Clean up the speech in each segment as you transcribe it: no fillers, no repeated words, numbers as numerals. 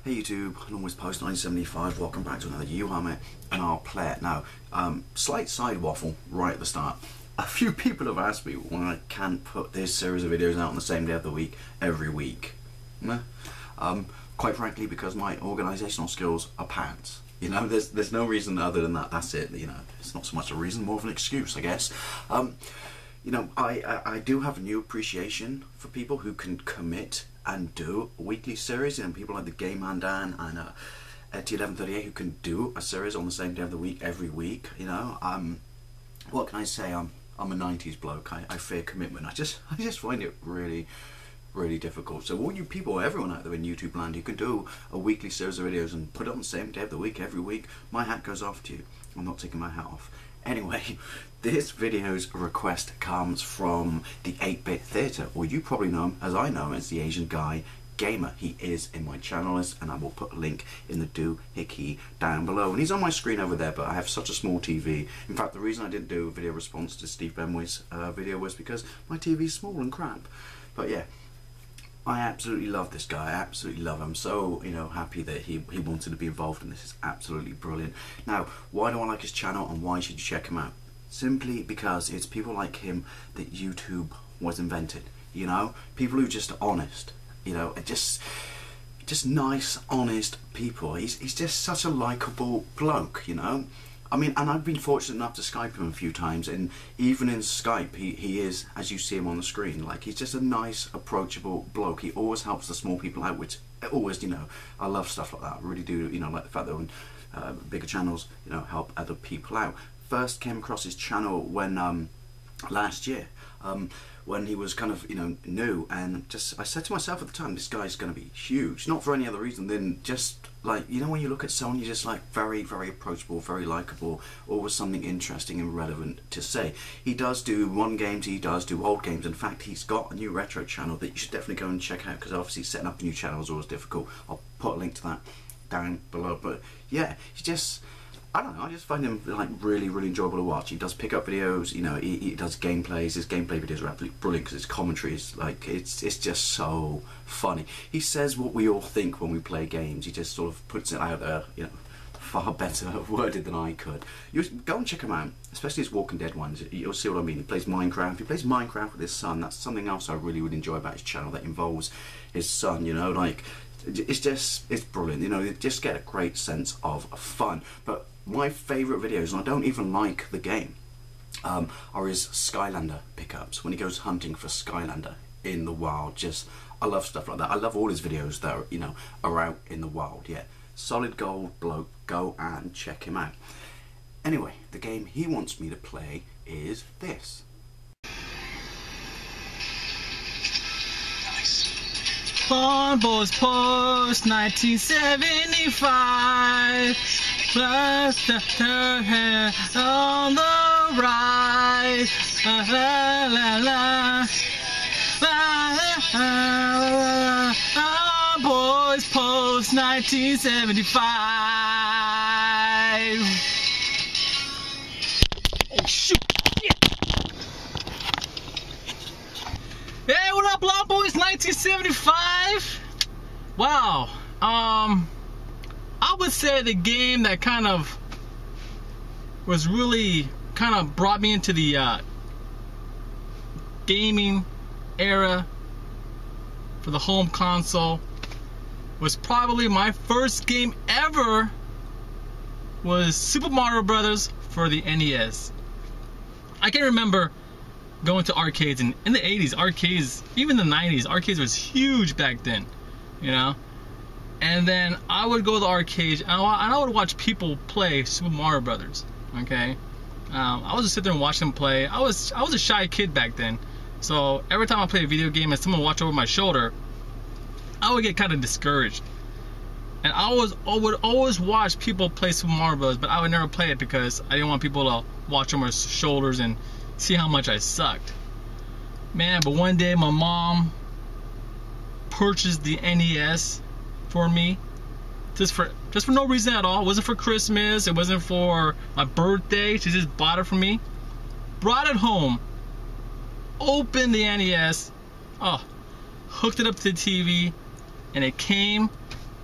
Hey YouTube, Enormous Post 975, welcome back to another YouHammer and I'll play it. Now, slight side waffle right at the start. A few people have asked me why I can't put this series of videos out on the same day of the week, every week. Quite frankly, because my organisational skills are pants. You know, there's no reason other than that, that's it. You know, it's not so much a reason, more of an excuse, I guess. You know, I do have a new appreciation for people who can commit and do a weekly series, and people like the Game Man Dan and T1138 who can do a series on the same day of the week every week. You know, what can I say? I'm a 90s bloke. I fear commitment. I just find it really difficult. So all you people, everyone out there in YouTube land who can do a weekly series of videos and put it on the same day of the week every week, my hat goes off to you. I'm not taking my hat off. Anyway, this video's request comes from the 8-Bit Theatre, or you probably know him as I know him as the Asian Guy Gamer. He is in my channel list, and I will put a link in the doohickey down below. And he's on my screen over there, but I have such a small TV. In fact, the reason I didn't do a video response to Steve Benway's video was because my TV's small and crap. But yeah, I absolutely love this guy. I absolutely love him. I'm so, you know, happy that he wanted to be involved in this. It's absolutely brilliant. Now, why do I like his channel and why should you check him out? Simply because it's people like him that YouTube was invented. You know, people who are just honest. You know, just nice, honest people. He's just such a likable bloke. You know. I mean, and I've been fortunate enough to Skype him a few times, and even in Skype, he is, as you see him on the screen, like, he's just a nice, approachable bloke. He always helps the small people out, which always, you know, I love stuff like that. I really do, you know, like the fact that when bigger channels, you know, help other people out. First came across his channel when, last year, when he was kind of, you know, new, and just, I said to myself at the time, this guy's going to be huge, not for any other reason than just, like, you know, when you look at someone, you're just like very approachable, very likable, always something interesting and relevant to say. He does do one games, he does do old games. In fact, he's got a new retro channel that you should definitely go and check out, because obviously setting up a new channel is always difficult. I'll put a link to that down below. But yeah, he just, I don't know, I just find him like really enjoyable to watch. He does pick up videos, you know, he does gameplays. His gameplay videos are absolutely brilliant because his commentary is like, it's just so funny. He says what we all think when we play games. He just sort of puts it out there, you know, far better worded than I could. You go and check him out, especially his Walking Dead ones. You'll see what I mean. He plays Minecraft. He plays Minecraft with his son. That's something else I really would enjoy about his channel that involves his son, you know, like, it's brilliant. You know, you just get a great sense of fun. But my favourite videos, and I don't even like the game, are his Skylander pickups, when he goes hunting for Skylander in the wild. Just, I love stuff like that. I love all his videos that are, you know, are out in the wild. Yeah, solid gold bloke. Go and check him out. Anyway, the game he wants me to play is this. Spawn Boys Post 1975. Plus the hair on the right. La la la. Spawn Boys Post 1975. Oh shoot! Yeah. Hey, what up, Law Boys 1975? Wow. I would say the game that kind of was really kind of brought me into the gaming era for the home console was probably my first game ever was Super Mario Brothers for the NES. I can remember going to arcades, and in the 80s, arcades, even the 90s, arcades was huge back then, you know. And then I would go to the arcade and I would watch people play Super Mario Brothers. Okay, I would just sit there and watch them play. I was a shy kid back then, so every time I played a video game and someone watched over my shoulder, I would get kind of discouraged. And I would always watch people play Super Mario Brothers, but I would never play it because I didn't want people to watch over my shoulders and see how much I sucked. Man, but one day my mom purchased the NES for me, just for no reason at all. It wasn't for Christmas, it wasn't for my birthday. She just bought it for me, brought it home, opened the NES, hooked it up to the TV, and it came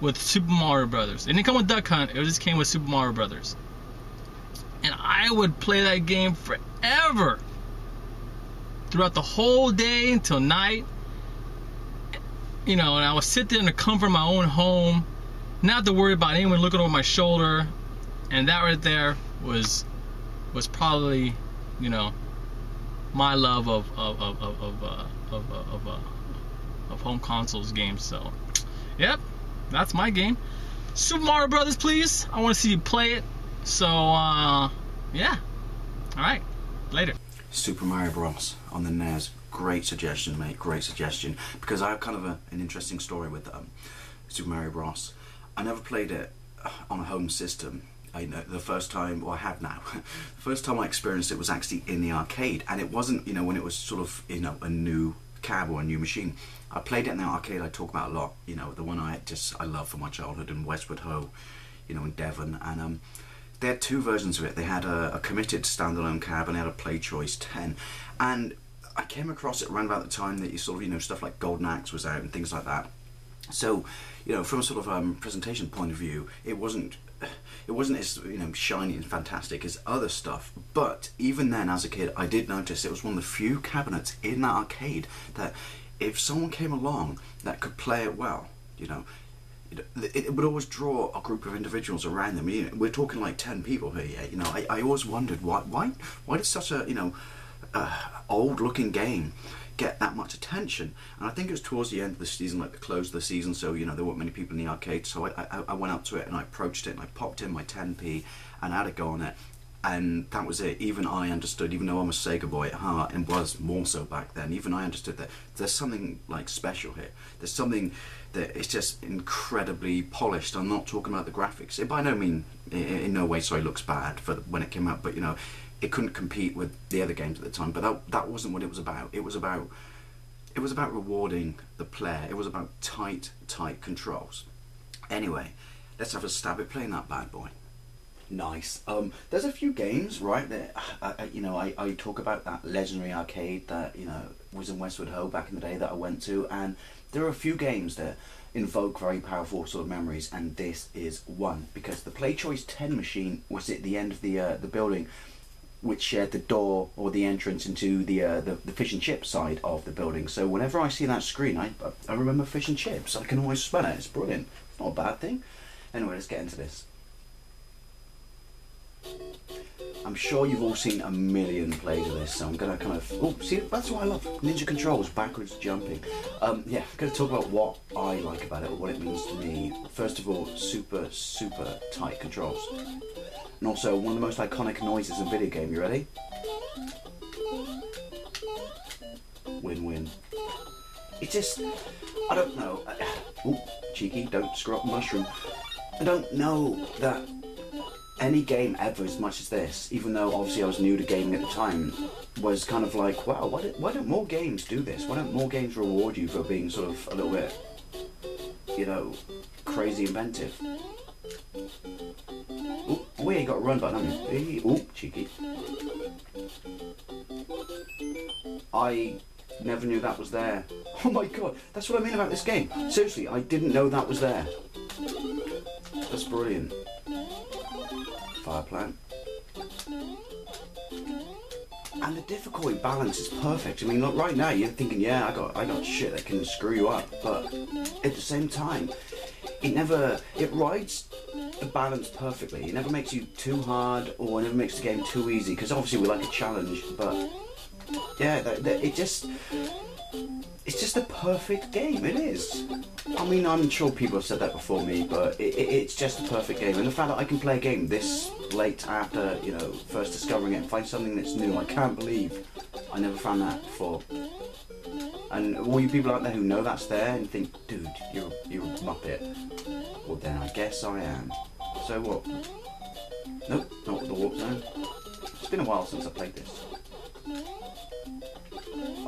with Super Mario Brothers. It didn't come with Duck Hunt, it just came with Super Mario Brothers. And I would play that game forever. Throughout the whole day until night. You know, and I would sit there in the comfort of my own home, not have to worry about anyone looking over my shoulder. And that right there was probably, you know, my love of home consoles games. So, yep, that's my game. Super Mario Brothers, please. I want to see you play it. So, yeah. All right, later. Super Mario Bros. On the NES. Great suggestion, mate. Great suggestion. Because I have kind of an interesting story with Super Mario Bros. I never played it on a home system. I know the first time, well, I have now. The first time I experienced it was actually in the arcade, and it wasn't, you know, when it was sort of, you know, a new cab or a new machine. I played it in the arcade. I talk about a lot. You know, the one I love from my childhood in Westward Ho, you know, in Devon, and they had two versions of it. They had a committed standalone cab, and they had a Play Choice 10, and I came across it around about the time that you sort of, you know, stuff like Golden Axe was out and things like that. So, you know, from a sort of presentation point of view, it wasn't as, you know, shiny and fantastic as other stuff. But even then, as a kid, I did notice it was one of the few cabinets in that arcade that if someone came along that could play it well, you know, it would always draw a group of individuals around them. You know, we're talking like 10 people here. Yeah? You know, I always wondered why did such a, you know, old-looking game get that much attention. And I think it was towards the end of the season, like the close of the season, so, you know, there weren't many people in the arcade, so I went up to it and I approached it and I popped in my 10p and I had a go on it, and that was it. Even I understood, even though I'm a Sega boy at heart, and was more so back then, even I understood that there's something like special here. There's something that is just incredibly polished. I'm not talking about the graphics. It by no means, in no way, sorry, looks bad for when it came out, but, you know, it couldn't compete with the other games at the time. But that wasn't what it was about. It was about rewarding the player. It was about tight controls. Anyway, let's have a stab at playing that bad boy. Nice. There's a few games, right, that you know, I talk about that legendary arcade that, you know, was in Westward Ho back in the day that I went to, and there are a few games that invoke very powerful sort of memories, and this is one, because the Play Choice 10 machine was at the end of the building, which shared the door or the entrance into the fish and chip side of the building. So whenever I see that screen, I remember fish and chips. I can always smell it. It's brilliant. It's not a bad thing. Anyway, let's get into this. I'm sure you've all seen a million plays of this, so I'm going to kind of... Oh, see, that's what I love. Ninja controls, backwards jumping. Yeah, I'm going to talk about what I like about it, or what it means to me. First of all, super tight controls. And also, one of the most iconic noises in a video game. You ready? Win-win. It just... I don't know. Oh, cheeky, don't screw up the mushroom. I don't know that any game ever as much as this, even though obviously I was new to gaming at the time, was kind of like, wow, why don't more games do this? Why don't more games reward you for being sort of a little bit, you know, crazy inventive? Ooh, oh yeah, you got a run button, haven't you? Ooh, cheeky. I never knew that was there. Oh my god, that's what I mean about this game. Seriously, I didn't know that was there. That's brilliant. Fire plant. And the difficulty balance is perfect. I mean, look, right now you're thinking, yeah, I got shit that can screw you up, but at the same time, it rides the balance perfectly. It never makes you too hard, or it never makes the game too easy, because obviously we like a challenge, but yeah, it's just a perfect game. It is. I mean, I'm sure people have said that before me, but it's just a perfect game. And the fact that I can play a game this late after, you know, first discovering it and find something that's new, I can't believe I never found that before. And all you people out there who know that's there and think, dude, you're a muppet, well then I guess I am. So what? Nope, not the warp zone. It's been a while since I played this.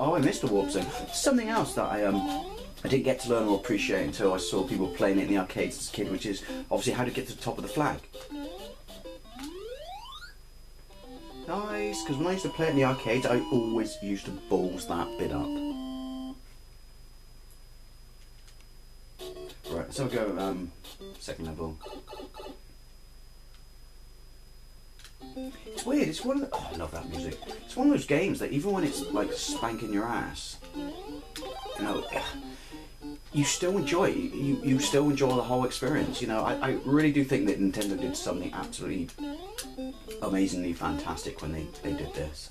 Oh, I missed the warp zone. Something else that I didn't get to learn or appreciate until I saw people playing it in the arcades as a kid, which is obviously how to get to the top of the flag. Nice, because when I used to play it in the arcades, I always used to balls that bit up. Right, Alright, so we'll go second level. It's weird, it's one of the, oh, I love that music. It's one of those games that even when it's like spanking your ass, you know, you still enjoy it. You still enjoy the whole experience. You know, I really do think that Nintendo did something absolutely amazingly fantastic when they did this.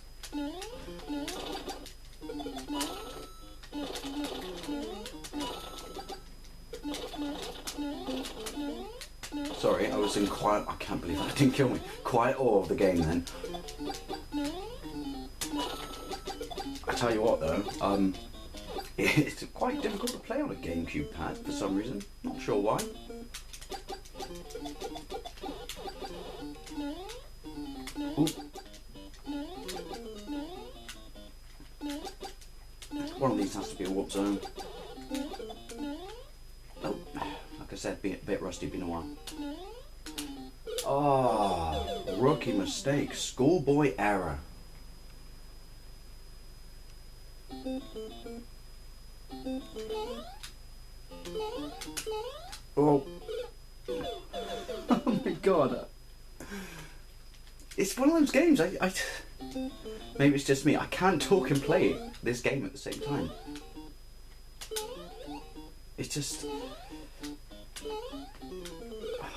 Sorry, I was in quiet, I can't believe that didn't kill me. Quiet awe of the game then. I tell you what though, it's quite difficult to play on a GameCube pad for some reason. Not sure why. Ooh. One of these has to be a warp zone. Oh, like I said, a bit rusty, been a while. Oh, rookie mistake, schoolboy error. Oh. Oh my god. It's one of those games, maybe it's just me, I can't talk and play this game at the same time. It's just...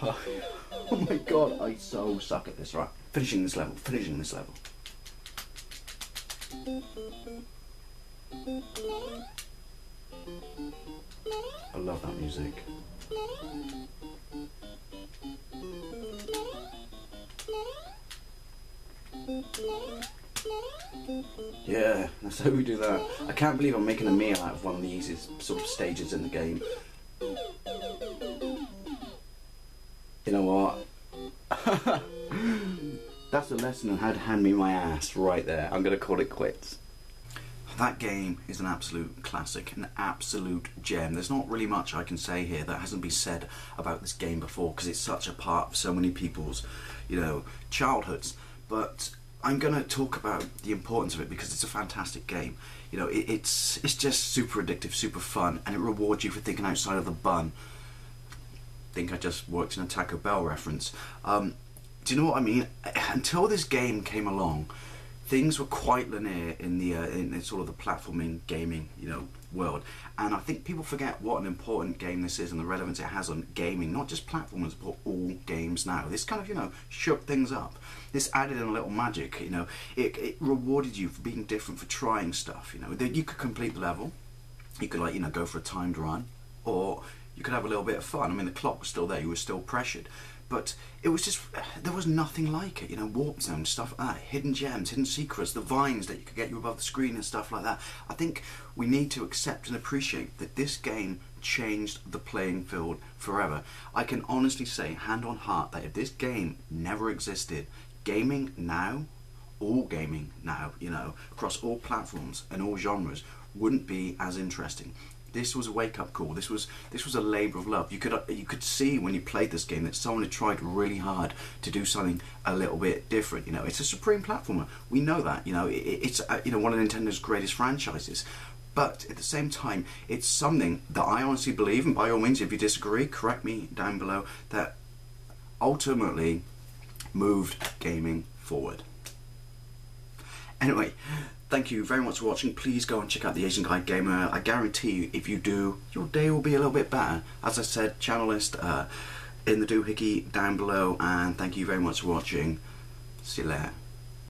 Oh my god, I so suck at this. Right, finishing this level. I love that music. Yeah, that's how we do that. I can't believe I'm making a meal out of one of the easiest sort of stages in the game. You know what? That's a lesson on how to hand me my ass right there. I'm gonna call it quits. That game is an absolute classic, an absolute gem. There's not really much I can say here that hasn't been said about this game before, because it's such a part of so many people's, you know, childhoods. But I'm gonna talk about the importance of it because it's a fantastic game. You know, it's just super addictive, super fun, and it rewards you for thinking outside of the bun. I think I just worked in a Taco Bell reference. Do you know what I mean? Until this game came along, things were quite linear in the sort of the platforming gaming, you know, world. And I think people forget what an important game this is and the relevance it has on gaming, not just platformers, but all games now. This kind of, you know, shook things up. This added in a little magic, you know. It rewarded you for being different, for trying stuff, you know. You could complete the level, you could, like, you know, go for a timed run, or you could have a little bit of fun. I mean, the clock was still there, you were still pressured. But it was just, there was nothing like it, you know, warp zone, stuff like that, hidden gems, hidden secrets, the vines that you could get you above the screen and stuff like that. I think we need to accept and appreciate that this game changed the playing field forever. I can honestly say, hand on heart, that if this game never existed, gaming now, all gaming now, you know, across all platforms and all genres, wouldn't be as interesting. This was a wake-up call. This was a labour of love. You could see when you played this game that someone had tried really hard to do something a little bit different. You know, it's a supreme platformer. We know that. You know, it's you know, one of Nintendo's greatest franchises. But at the same time, it's something that I honestly believe, and by all means, if you disagree, correct me down below, that ultimately moved gaming forward. Anyway, thank you very much for watching. Please go and check out the Asian Guy Gamer. I guarantee you, if you do, your day will be a little bit better. As I said, channel list in the doohickey down below, and thank you very much for watching. See you later.